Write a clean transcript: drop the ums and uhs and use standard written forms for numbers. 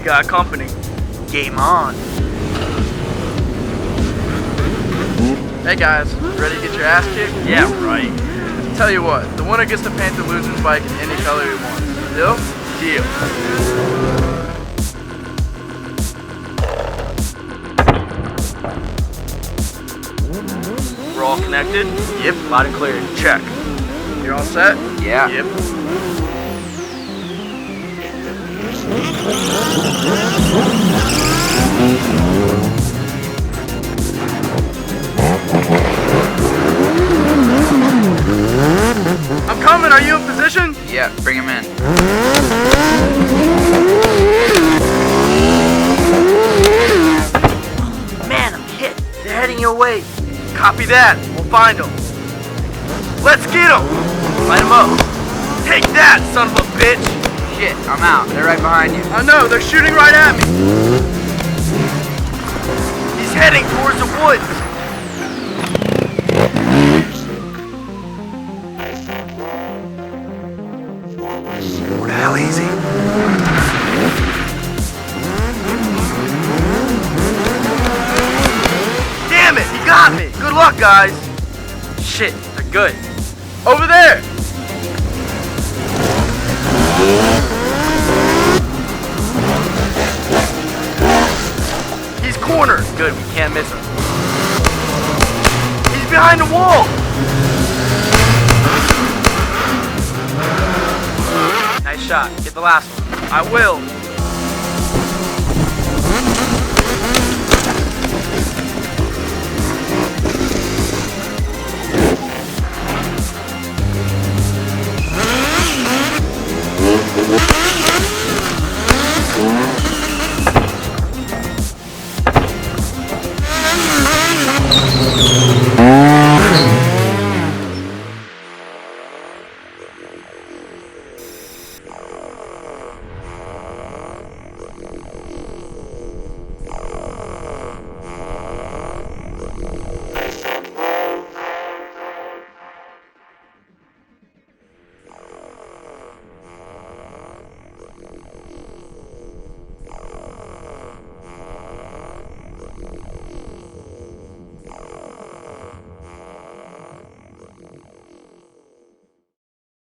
got company. Game on. Hey guys, ready to get your ass kicked? Yeah, right. Tell you what, the winner gets to paint the loser's bike in any color he wants. Deal? Deal. We're all connected? Yep. Loud and clear. Check. You're all set? Yeah. Yep. I'm coming, are you in position? Yeah, bring him in. Man, I'm hit. They're heading your way. Copy that. We'll find them. Let's get them. Light them up. Take that, son of a bitch. Shit, I'm out. They're right behind you. I know, they're shooting right at me. He's heading towards the woods. What the hell is he? Damn it, he got me. Good luck, guys. Shit, they're good. Over there. He's cornered. Good, we can't miss him. He's behind the wall. Nice shot. Get the last one. I will.